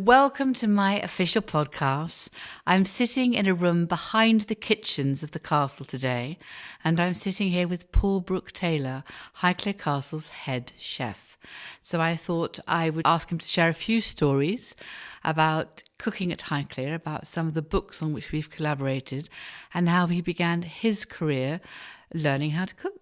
Welcome to my official podcast. I'm sitting in a room behind the kitchens of the castle today, and I'm sitting here with Paul Brooke-Taylor, Highclere Castle's head chef. So I thought I would ask him to share a few stories about cooking at Highclere, about some of the books on which we've collaborated, and how he began his career learning how to cook.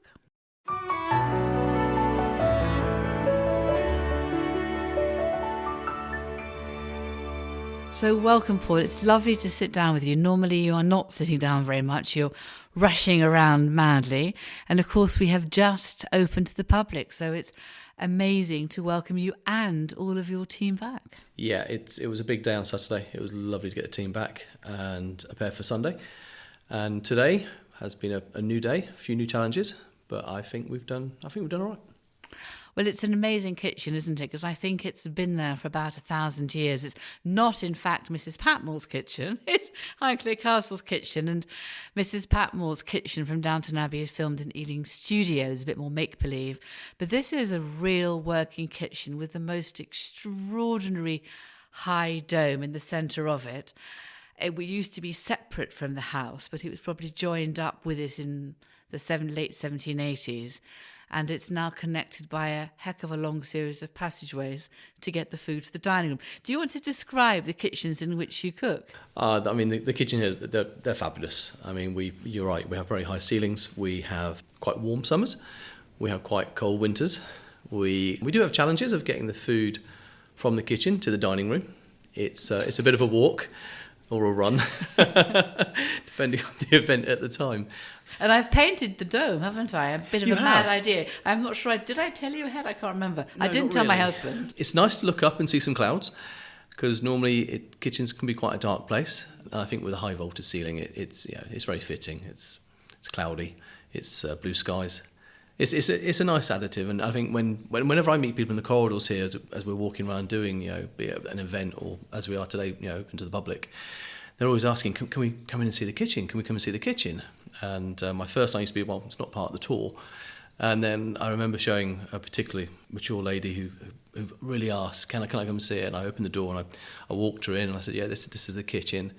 So welcome, Paul. It's lovely to sit down with you. Normally you are not sitting down very much. You're rushing around madly. And of course we have just opened to the public. So it's amazing to welcome you and all of your team back. Yeah, it was a big day on Saturday. It was lovely to get the team back and prepare for Sunday. And today has been a new day, a few new challenges, but I think we've done all right. Well, it's an amazing kitchen, isn't it? Because I think it's been there for about 1,000 years. It's not, in fact, Mrs Patmore's kitchen. It's Highclere Castle's kitchen. And Mrs Patmore's kitchen from Downton Abbey is filmed in Ealing Studios, a bit more make-believe. But this is a real working kitchen with the most extraordinary high dome in the centre of it. It used to be separate from the house, but it was probably joined up with it in the late 1780s. And it's now connected by a heck of a long series of passageways to get the food to the dining room. Do you want to describe the kitchens in which you cook? The kitchen here, they're fabulous. I mean, you're right, we have very high ceilings. We have quite warm summers. We have quite cold winters. We do have challenges of getting the food from the kitchen to the dining room. It's a bit of a walk or a run, depending on the event at the time. And I've painted the dome, haven't I? A bit of mad idea. I'm not sure. Did I tell you ahead? I can't remember. No, I didn't tell my husband. It's nice to look up and see some clouds, because normally kitchens can be quite a dark place. And I think with a high voltage ceiling, it's very fitting. It's cloudy. It's blue skies. It's a nice additive. And I think whenever I meet people in the corridors here, as we're walking around doing, be it an event or as we are today, open to the public, they're always asking, can we come in and see the kitchen? Can we come and see the kitchen? And my first line used to be, well, it's not part of the tour. And then I remember showing a particularly mature lady who really asked, can I come and see it? And I opened the door and I walked her in and I said, yeah, this is the kitchen.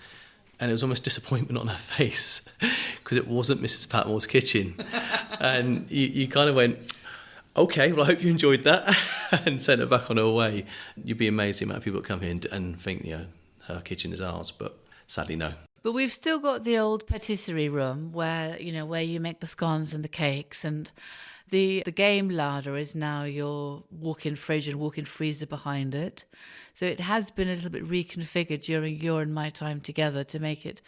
And it was almost disappointment on her face because it wasn't Mrs Patmore's kitchen. And you kind of went, okay, well, I hope you enjoyed that, and sent her back on her way. You'd be amazed the amount of people that come here and think, her kitchen is ours, but sadly, no. But we've still got the old patisserie room where you make the scones and the cakes, and the game larder is now your walk-in fridge and walk-in freezer behind it. So it has been a little bit reconfigured during your and my time together to make it,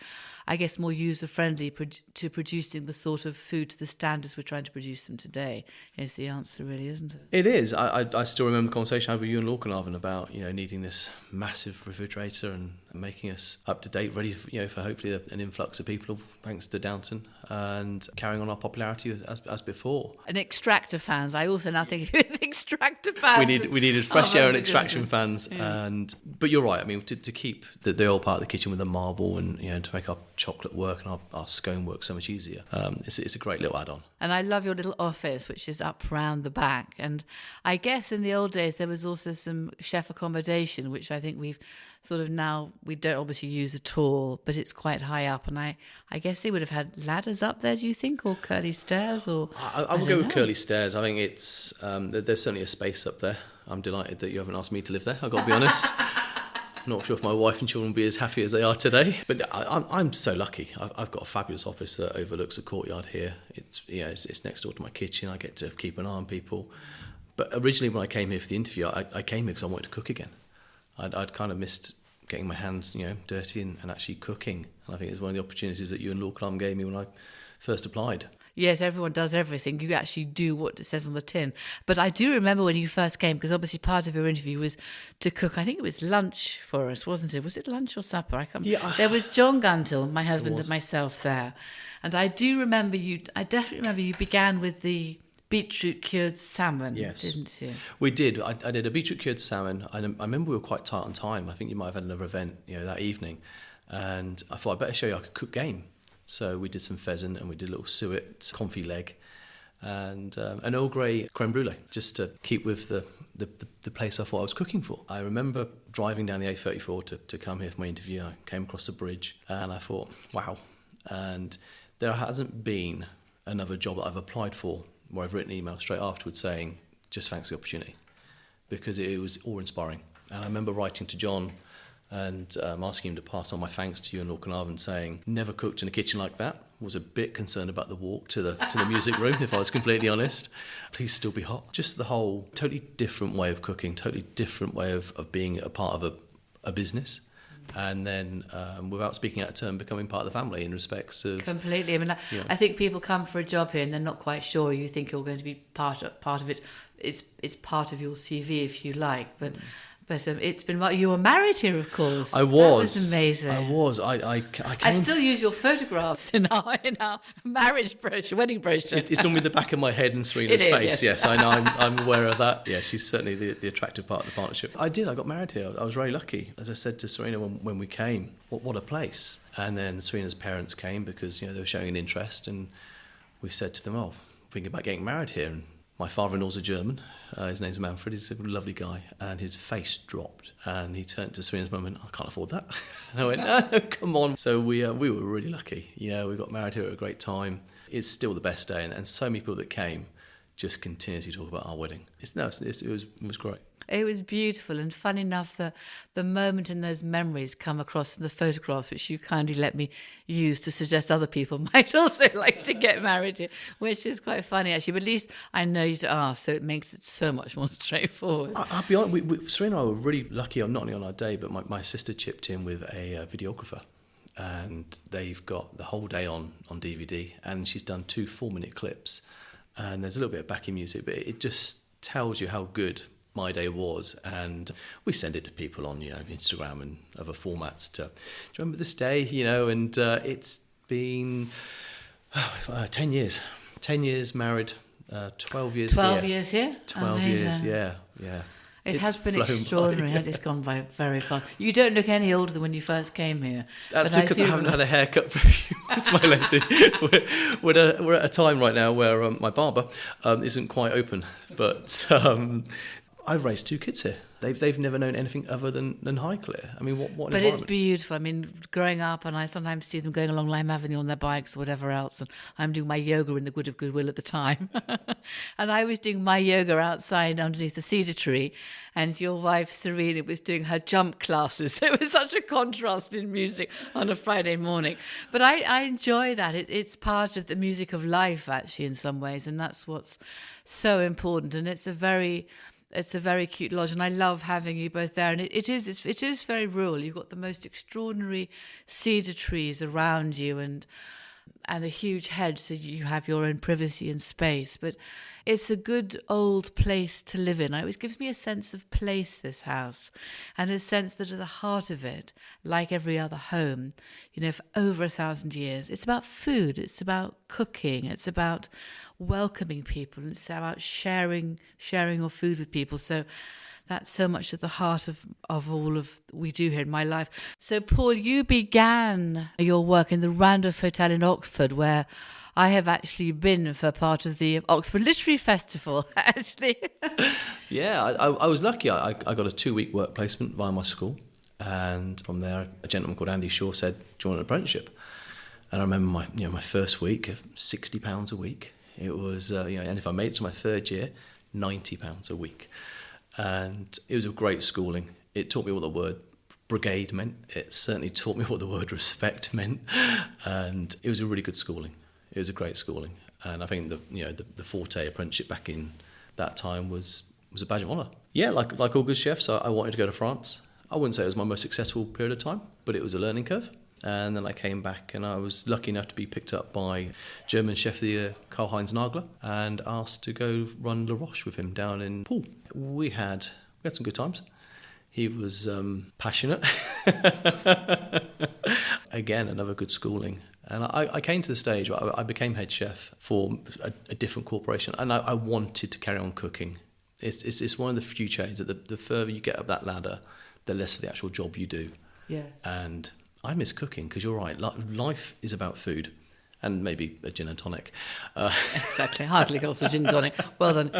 I guess, more user-friendly to producing the sort of food to the standards we're trying to produce them today, is the answer really, isn't it? It is. I still remember the conversation I had with you and Lady Carnarvon about, needing this massive refrigerator and making us up to date, ready for hopefully an influx of people thanks to Downton, and carrying on our popularity as before. And extractor fans. I also now think of extractor fans. We needed fresh air and extraction goodness. fans. Yeah. But you're right. I mean, to keep the old part of the kitchen with the marble and to make our chocolate work and our scone work so much easier. It's a great little add-on. And I love your little office, which is up round the back. And I guess in the old days there was also some chef accommodation, which I think we've sort of now, we don't obviously use at all, but it's quite high up. And I guess they would have had ladders up there, do you think, or curly stairs? Or I would go with curly stairs. I think it's there's certainly a space up there. I'm delighted that you haven't asked me to live there, I've got to be honest. I'm not sure if my wife and children will be as happy as they are today, but I'm so lucky. I've got a fabulous office that overlooks a courtyard here. It's next door to my kitchen. I get to keep an eye on people. But originally when I came here for the interview, I came here because I wanted to cook again. I'd kind of missed getting my hands dirty and actually cooking. And I think it's one of the opportunities that you and Lady Carnarvon gave me when I first applied. Yes, everyone does everything. You actually do what it says on the tin. But I do remember when you first came, because obviously part of your interview was to cook. I think it was lunch for us, wasn't it? Was it lunch or supper? I can't remember. Yeah. There was John Guntill, my husband, and myself there. And I do remember I definitely remember you began with the beetroot cured salmon, yes, didn't you? We did. I did a beetroot cured salmon. I remember we were quite tight on time. I think you might have had another event that evening. And I thought I'd better show you I could cook game. So we did some pheasant and we did a little suet confit leg and an Earl Grey creme brulee, just to keep with the the place I thought I was cooking for. I remember driving down the A34 to come here for my interview. I came across the bridge and I thought, wow. And there hasn't been another job that I've applied for where I've written an email straight afterwards saying, just thanks for the opportunity, because it was awe-inspiring. And I remember writing to John and asking him to pass on my thanks to you and Lord Carnarvon, saying, never cooked in a kitchen like that. Was a bit concerned about the walk to the music room, if I was completely honest. Please still be hot. Just the whole totally different way of cooking, totally different way of being a part of a business. And then, without speaking out of turn, becoming part of the family in respects of... Completely. I mean, I think people come for a job here and they're not quite sure. You think you're going to be part of it. It's part of your CV, if you like, but... But it's been... You were married here, of course. I was. That was amazing. I was. I still use your photographs in our marriage brochure, wedding brochure. It's normally the back of my head and Serena's face. Yes, I know. I'm aware of that. Yeah, she's certainly the attractive part of the partnership. I got married here. I was very lucky. As I said to Serena when we came, what a place. And then Serena's parents came because they were showing an interest, and we said to them, thinking about getting married here. And my father-in-law's a German. His name's Manfred. He's a lovely guy. And his face dropped. And he turned to Serena's mum and went, I can't afford that. And I went, no, come on. So we were really lucky. We got married here at a great time. It's still the best day. And so many people that came just continuously talk about our wedding. It was great. It was beautiful, and fun enough, the moment and those memories come across in the photographs, which you kindly let me use to suggest other people might also like to get married here, which is quite funny actually. But at least I know you to ask, so it makes it so much more straightforward. I'll be honest, Serena and I were really lucky, not only on our day, but my sister chipped in with a videographer, and they've got the whole day on DVD, and she's done 2 4-minute clips, and there's a little bit of backing music, but it just tells you how good my day was. And we send it to people on Instagram and other formats do you remember this day, and it's been 10 years married, 12 years 12 years here. 12 Amazing. Years, yeah. It has been extraordinary. It's gone by very fast. You don't look any older than when you first came here. That's because I haven't had a haircut for a few months, my lady. We're at a time right now where my barber isn't quite open. But I've raised 2 kids here. They've never known anything other than Highclere. I mean, what an But environment. it's beautiful. I mean, growing up, and I sometimes see them going along Lime Avenue on their bikes or whatever else, and I'm doing my yoga in the Good of Goodwill at the time. And I was doing my yoga outside underneath the cedar tree, and your wife, Serena, was doing her jump classes. It was such a contrast in music on a Friday morning. But I enjoy that. It's part of the music of life, actually, in some ways, and that's what's so important. And it's a very cute lodge, and I love having you both there. And it is very rural. You've got the most extraordinary cedar trees around you, and a huge hedge, so you have your own privacy and space. But it's a good old place to live in. It always gives me a sense of place, this house, and a sense that at the heart of it, like every other home, for over 1,000 years, it's about food, it's about cooking, it's about welcoming people, and it's about sharing your food with people. So that's so much at the heart of all of we do here in my life. So, Paul, you began your work in the Randolph Hotel in Oxford, where I have actually been for part of the Oxford Literary Festival, actually. Yeah, I was lucky. I got a 2-week work placement via my school, and from there, a gentleman called Andy Shaw said, "Do you want an apprenticeship?" And I remember my first week of £60 a week. It was, and if I made it to my 3rd year, £90 a week. And it was a great schooling. It taught me what the word brigade meant. It certainly taught me what the word respect meant. And it was a really good schooling. It was a great schooling. And I think the Forte apprenticeship back in that time was a badge of honour. Yeah, like all good chefs, I wanted to go to France. I wouldn't say it was my most successful period of time, but it was a learning curve. And then I came back, and I was lucky enough to be picked up by German chef of the year Karl-Heinz Nagler, and asked to go run La Roche with him down in Poole. We had some good times. He was passionate. Again, another good schooling. And I came to the stage where I became head chef for a different corporation, and I wanted to carry on cooking. It's one of the few chains that the further you get up that ladder, the less of the actual job you do. Yes. And I miss cooking, because you're right, life is about food. and maybe a gin and tonic. Exactly, Highclere Castle gin and tonic. Well done.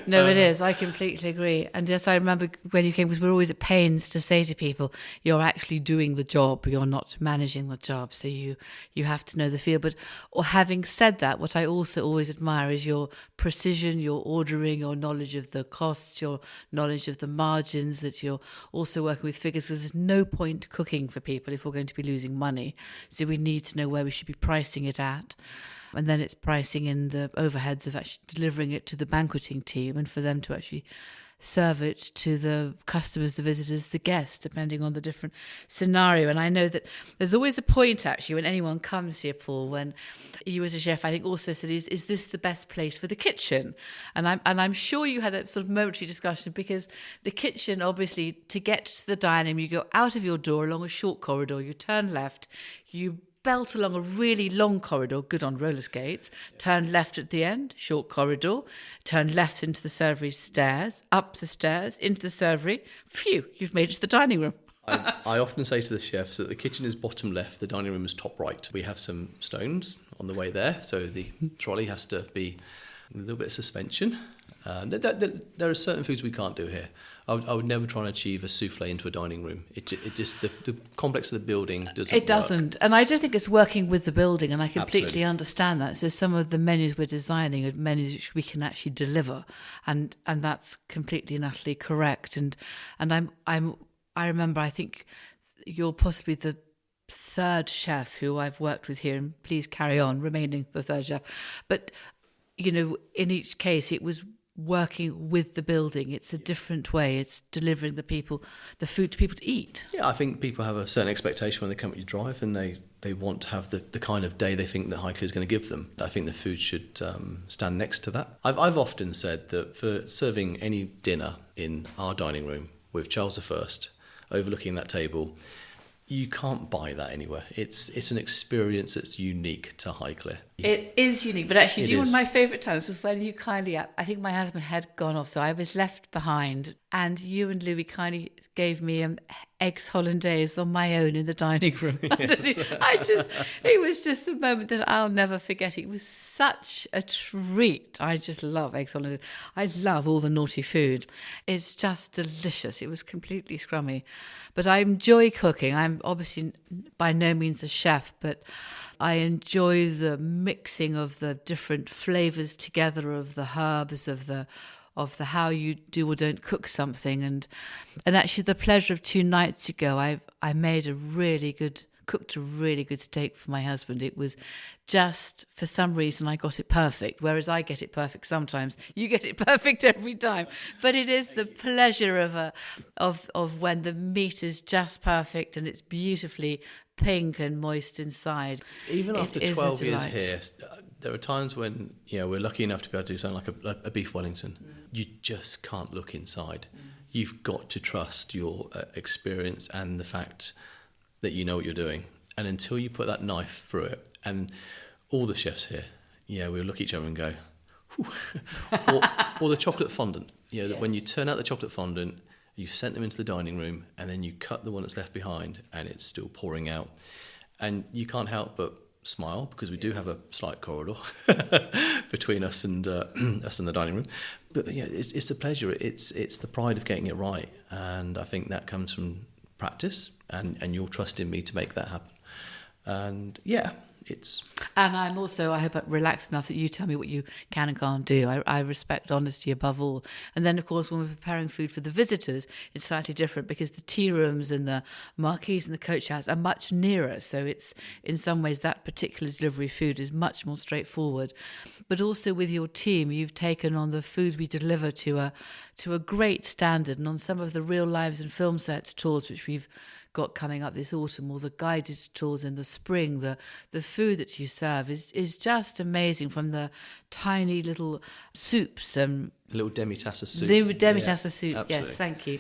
No, it is. I completely agree. And yes, I remember when you came, because we're always at pains to say to people, you're actually doing the job, you're not managing the job. So you have to know the feel. But or having said that, what I also always admire is your precision, your ordering, your knowledge of the costs, your knowledge of the margins, that you're also working with figures, because there's no point cooking for people if we're going to be losing money. So we need to know where we should be pricing it at. And then it's pricing in the overheads of actually delivering it to the banqueting team, and for them to actually serve it to the customers, the visitors, the guests, depending on the different scenario. And I know that there's always a point, actually, when anyone comes here, Paul, when you as a chef, I think, also said, is this the best place for the kitchen? And I'm sure you had that sort of momentary discussion, because the kitchen, obviously, to get to the dining room, you go out of your door along a short corridor, you turn left, you belt along a really long corridor, good on roller skates, turn left at the end, short corridor, turn left into the servery stairs, up the stairs, into the servery. Phew, you've made it to the dining room. I often say to the chefs that the kitchen is bottom left, the dining room is top right. We have some stones on the way there, so the trolley has to be a little bit of suspension. There are certain foods we can't do here. I would never try and achieve a souffle into a dining room. It just the complex of the building doesn't. It doesn't, and I don't think it's working with the building. And I completely Absolutely. understand that. So some of the menus we're designing are menus which we can actually deliver, and that's completely and utterly correct. And I remember, I think you're possibly the third chef who I've worked with here, and please carry on remaining the third chef. But in each case, it was working with the building. It's a different way. It's delivering the food to people to eat. Yeah, I think people have a certain expectation when they come to drive, and they want to have the kind of day they think that Highclere is going to give them. I think the food should stand next to that. I've often said that for serving any dinner in our dining room with Charles I overlooking that table, you can't buy that anywhere. It's an experience that's unique to Highclere. It is unique, but actually, one of my favourite times was when you kindly, I think my husband had gone off, so I was left behind, and you and Louis kindly gave me eggs hollandaise on my own in the dining room. It was just a moment that I'll never forget. It was such a treat. I just love eggs hollandaise. I love all the naughty food. It's just delicious. It was completely scrummy. But I enjoy cooking. I'm obviously by no means a chef, but I enjoy the mixing of the different flavours together, of the herbs, of the how you do or don't cook something, and actually the pleasure of 2 nights ago, I cooked a really good steak for my husband. It was just, for some reason, I got it perfect, whereas I get it perfect sometimes. You get it perfect every time. But it is the pleasure of when the meat is just perfect and it's beautifully pink and moist inside. Even after 12 years here, there are times when we're lucky enough to be able to do something like a beef Wellington. You just can't look inside. You've got to trust your experience and the fact that you know what you're doing. And until you put that knife through it, and all the chefs here, we'll look at each other and go, or the chocolate fondant. That when you turn out the chocolate fondant, you've sent them into the dining room, and then you cut the one that's left behind, and it's still pouring out. And you can't help but smile, because we do have a slight corridor between us and the dining room. But it's a pleasure. It's the pride of getting it right, and I think that comes from practice and your trust in me to make that happen. And and I'm also, I hope, relaxed enough that you tell me what you can and can't do. I respect honesty above all. And then, of course, when we're preparing food for the visitors, it's slightly different, because the tea rooms and the marquees and the coach house are much nearer. So it's, in some ways, that particular delivery food is much more straightforward. But also with your team, you've taken on the food we deliver to a great standard. And on some of the real lives and film set tours, which we've got coming up this autumn, or the guided tours in the spring, the food that you serve is just amazing, from the tiny little soups and little demi-tasse of soup. The demi-tasse of soup, absolutely. yes, thank you.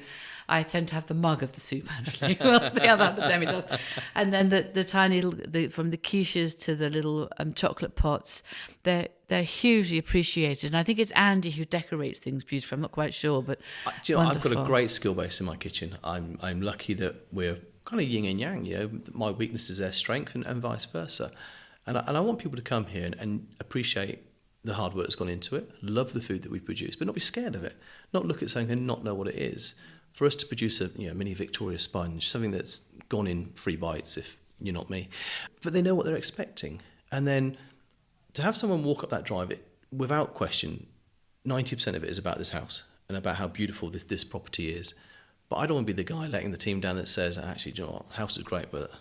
I tend to have the mug of the soup, actually. Whilst the other have the demi-tasse. And then the tiny little, from the quiches to the little chocolate pots, they're hugely appreciated. And I think it's Andy who decorates things beautifully. I'm not quite sure, but I've got a great skill base in my kitchen. I'm lucky that we're kind of yin and yang. My weakness is their strength, and vice versa. And I want people to come here and appreciate the hard work that's gone into it, love the food that we produce, but not be scared of it, not look at something and not know what it is. For us to produce a mini Victoria sponge, something that's gone in 3 bites, if you're not me, but they know what they're expecting. And then to have someone walk up that drive, without question, 90% of it is about this house and about how beautiful this property is. But I don't want to be the guy letting the team down that says, actually, do you know what, house is great, but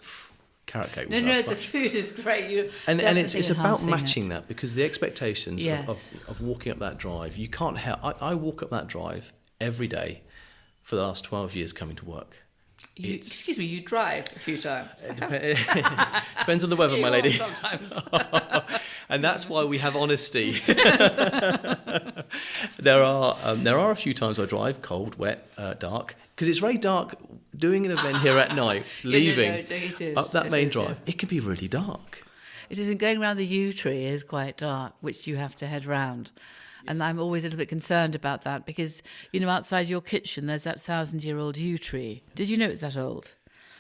carrot cake was No, the food is great. And it's about matching it. that, because the expectations Yes. of walking up that drive, you can't help. I walk up that drive every day for the last 12 years coming to work. Excuse me, you drive a few times. Depends on the weather, my lady. Sometimes. And that's why we have honesty. There are a few times I drive cold, wet, dark, because it's very dark doing an event here at night, leaving it is. up that It main is, drive. yeah. It can be really dark. It isn't going around the yew tree is quite dark, which you have to head round. And I'm always a little bit concerned about that because, outside your kitchen, there's that 1,000-year-old yew tree. Did you know it's that old?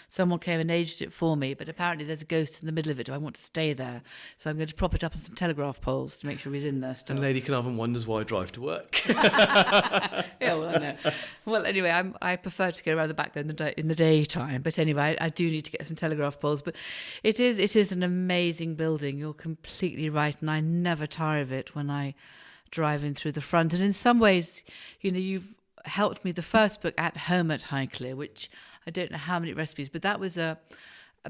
Someone came and aged it for me, but apparently there's a ghost in the middle of it. Do I want to stay there? So I'm going to prop it up on some telegraph poles to make sure he's in there still. And Lady Carnarvon wonders why I drive to work. Yeah, well, I know. Well, anyway, I prefer to go around the back there in the daytime. But anyway, I do need to get some telegraph poles. But it is an amazing building. You're completely right, and I never tire of it when I drive in through the front. And in some ways, you've helped me. The first book, At Home at Highclere, which I don't know how many recipes, but that was a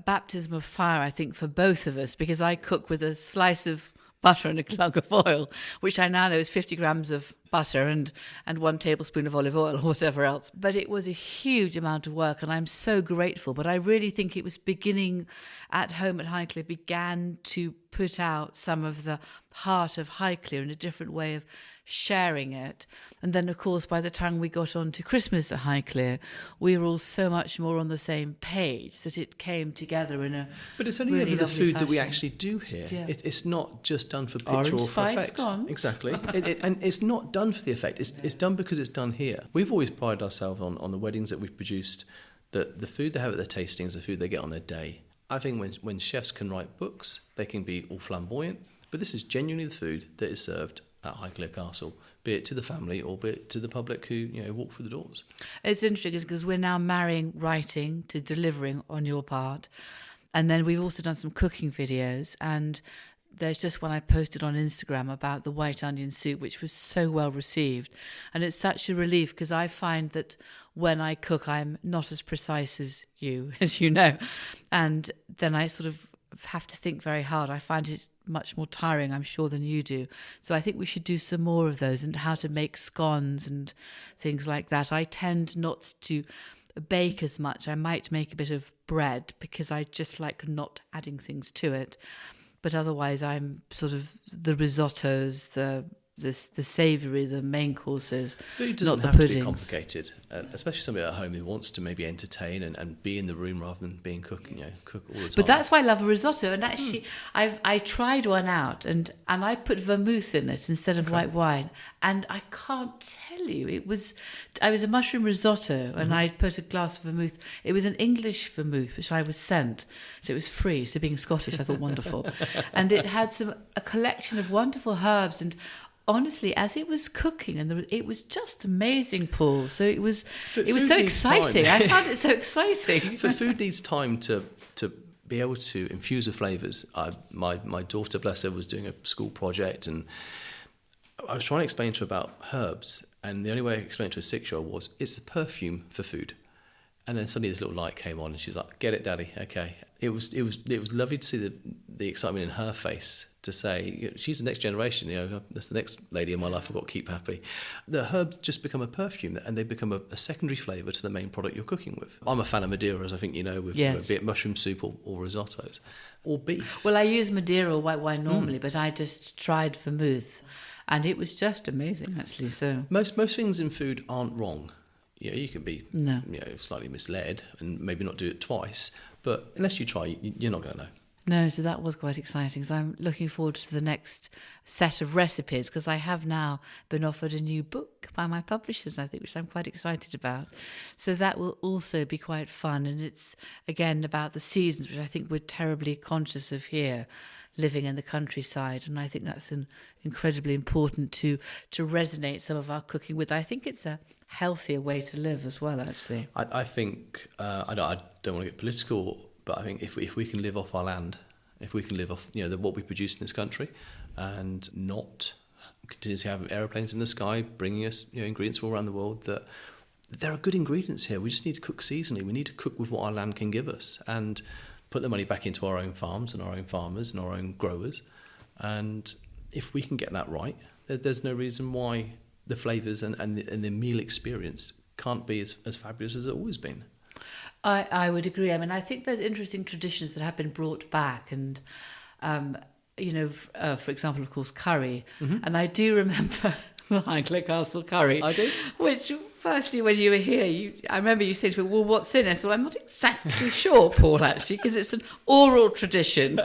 baptism of fire, I think, for both of us, because I cook with a slice of butter and a glug of oil, which I now know is 50 grams of butter and 1 tablespoon of olive oil or whatever else. But it was a huge amount of work, and I'm so grateful. But I really think it was beginning At Home at Highclere began to put out some of the heart of Highclere in a different way of sharing it. And then, of course, by the time we got on to Christmas at Highclere, we were all so much more on the same page that it came together in a But it's only really ever the lovely food that we fashion. actually do here. Yeah. It's not just done for picture Orange or for spice effect. scones. Exactly. And it's not done for the effect. It's done because it's done here. We've always prided ourselves on the weddings that we've produced, that the food they have at their tasting is the food they get on their day. I think when chefs can write books, they can be all flamboyant, but this is genuinely the food that is served at Highclere Castle, be it to the family or be it to the public who walk through the doors. It's interesting because we're now marrying writing to delivering on your part. And then we've also done some cooking videos, and there's just one I posted on Instagram about the white onion soup, which was so well received. And it's such a relief because I find that when I cook, I'm not as precise as you, as you know. And then I sort of have to think very hard. I find it much more tiring, I'm sure, than you do. So I think we should do some more of those, and how to make scones and things like that. I tend not to bake as much. I might make a bit of bread because I just like not adding things to it. But otherwise, I'm sort of the risottos, the savoury, the main courses, Food doesn't not the have puddings. to be complicated, especially somebody at home who wants to maybe entertain and be in the room rather than being cook all the time. But that's why I love a risotto. And actually, I tried one out, and I put vermouth in it instead of white wine. And I can't tell you, it was a mushroom risotto, and I put a glass of vermouth. It was an English vermouth, which I was sent, so it was free. So being Scottish, I thought wonderful, and it had a collection of wonderful herbs. And honestly, as it was cooking, it was just amazing, Paul. So it was so exciting. I found it so exciting. Food needs time to be able to infuse the flavours. My daughter, bless her, was doing a school project, and I was trying to explain to her about herbs, and the only way I explained to a 6-year-old was it's the perfume for food. And then suddenly this little light came on, and she's like, "Get it, Daddy? Okay." It was lovely to see the excitement in her face to say she's the next generation. That's the next lady in my life I've got to keep happy. The herbs just become a perfume, and they become a secondary flavour to the main product you're cooking with. I'm a fan of Madeira, as I think you know, with Yes. be it mushroom soup or risottos or beef. Well, I use Madeira or white wine normally, but I just tried vermouth, and it was just amazing, actually. So Most things in food aren't wrong. You can be No. slightly misled and maybe not do it twice, but unless you try, you're not going to know. No, so that was quite exciting. So I'm looking forward to the next set of recipes, because I have now been offered a new book by my publishers, I think, which I'm quite excited about. So that will also be quite fun. And it's, again, about the seasons, which I think we're terribly conscious of here, living in the countryside. And I think that's incredibly important to resonate some of our cooking with. I think it's a healthier way to live as well, actually. I think, I don't want to get political, but I think if we can live off our land, if we can live off what we produce in this country, and not continuously have aeroplanes in the sky bringing us ingredients from all around the world, that there are good ingredients here. We just need to cook seasonally. We need to cook with what our land can give us, and put the money back into our own farms and our own farmers and our own growers. And if we can get that right, there's no reason why the flavours and the meal experience can't be as fabulous as it's always been. I would agree. I mean, I think there's interesting traditions that have been brought back, and for example, of course, curry. Mm-hmm. And I do remember the Highclere Castle curry. I do. Which, firstly, when you were here, I remember you said to me, well, what's in it? I said, well, I'm not exactly sure, Paul, actually, because it's an oral tradition.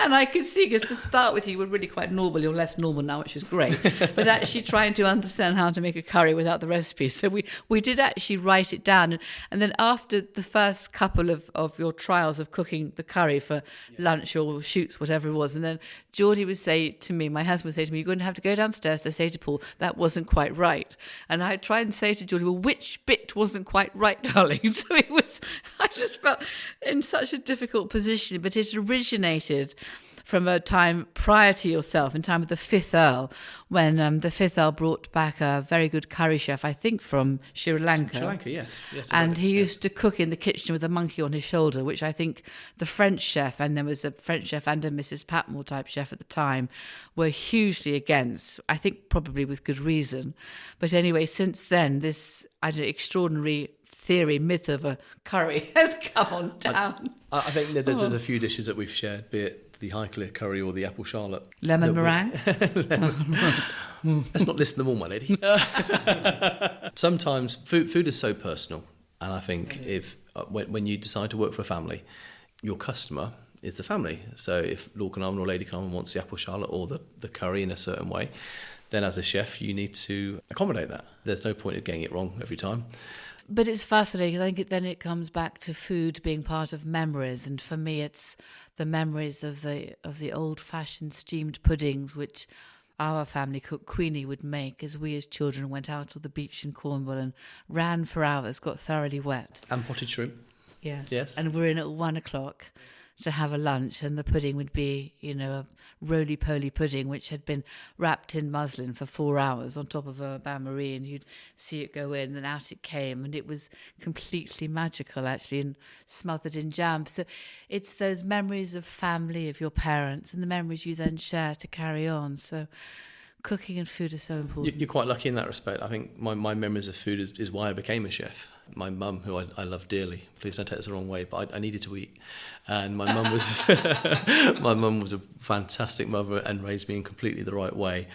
And I could see, because to start with, you were really quite normal. You're less normal now, which is great. But actually trying to understand how to make a curry without the recipe. So we did actually write it down. And then after the first couple of your trials of cooking the curry for lunch or shoots, whatever it was, and then Geordie would say to me, my husband would say to me, you're going to have to go downstairs to say to Paul, that wasn't quite right. And I tried and say to Geordie, well, which bit wasn't quite right, darling? So I just felt in such a difficult position, but it originated from a time prior to yourself, in time of the 5th Earl, when the 5th Earl brought back a very good curry chef, I think from Sri Lanka. Sri Lanka, yes. And he used to cook in the kitchen with a monkey on his shoulder, which I think the French chef, and there was a French chef and a Mrs Patmore type chef at the time, were hugely against, I think probably with good reason. But anyway, since then, this extraordinary myth of a curry has come on down. I think that there's a few dishes that we've shared, be it the Highclere curry or the apple charlotte. Lemon meringue? Let's not list them all, my lady. Sometimes food is so personal, and I think if when you decide to work for a family, your customer is the family. So if Lord Carnarvon or Lady Carnarvon wants the apple charlotte or the curry in a certain way, then as a chef you need to accommodate that. There's no point of getting it wrong every time. But it's fascinating. I think then it comes back to food being part of memories, and for me, it's the memories of the old-fashioned steamed puddings, which our family cook Queenie would make as we as children went out on the beach in Cornwall and ran for hours, got thoroughly wet. And potted shrimp. Yes. And we're in at 1:00 to have a lunch, and the pudding would be, a roly-poly pudding which had been wrapped in muslin for 4 hours on top of a bain-marie, and you'd see it go in and out it came, and it was completely magical actually, and smothered in jam. So it's those memories of family, of your parents, and the memories you then share to carry on. So cooking and food are so important. You're quite lucky in that respect. I think my memories of food is why I became a chef. My mum, who I love dearly, please don't take this the wrong way, but I needed to eat. And my mum was my mum was a fantastic mother and raised me in completely the right way.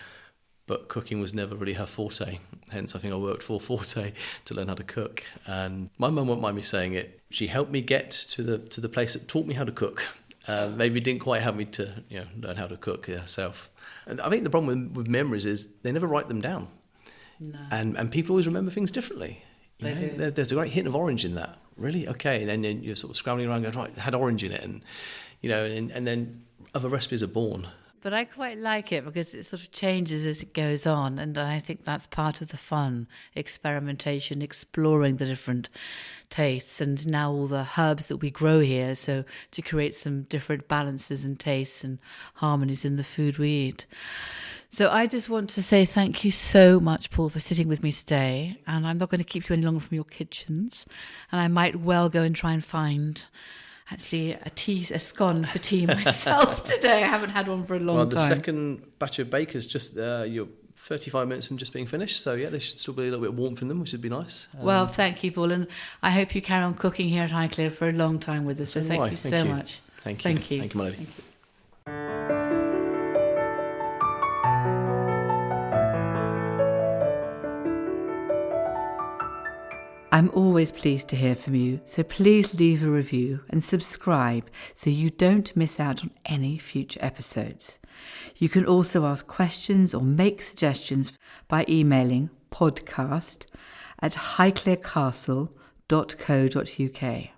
But cooking was never really her forte. Hence, I think I worked for Forte to learn how to cook. And my mum won't mind me saying it. She helped me get to the place that taught me how to cook. Maybe didn't quite help me to learn how to cook herself. And I think the problem with memories is they never write them down. No. And people always remember things differently. They do. There's a great hint of orange in that. Really? Okay. And then you're sort of scrambling around going, right, it had orange in it. And, and then other recipes are born. But I quite like it because it sort of changes as it goes on. And I think that's part of the fun, experimentation, exploring the different tastes, and now all the herbs that we grow here. So to create some different balances and tastes and harmonies in the food we eat. So I just want to say thank you so much, Paul, for sitting with me today. And I'm not going to keep you any longer from your kitchens. And I might well go and try and find actually a scone for tea myself today. I haven't had one for a long time. Well, the second batch of bakers just you're 35 minutes from just being finished. So yeah, there should still be a little bit of warmth in them, which would be nice. Well, thank you, Paul. And I hope you carry on cooking here at Highclere for a long time with us. So thank you so much. Thank you. Thank you, my lady. Thank you. I'm always pleased to hear from you, so please leave a review and subscribe so you don't miss out on any future episodes. You can also ask questions or make suggestions by emailing podcast@highclerecastle.co.uk.